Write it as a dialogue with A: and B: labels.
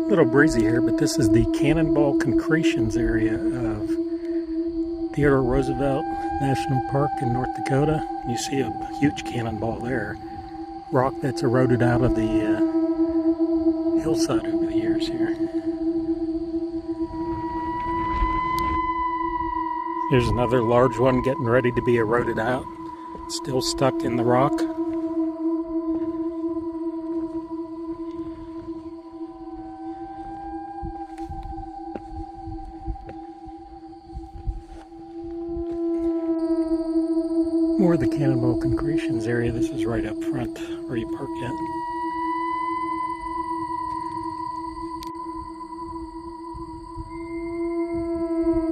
A: A little breezy here, but this is the Cannonball Concretions area of Theodore Roosevelt National Park in North Dakota. You see a huge cannonball there. Rock that's eroded out of the hillside over the years here. Here's another large one getting ready to be eroded out. Still stuck in the rock. More of the Cannonball Concretions area. This is right up front where you park at.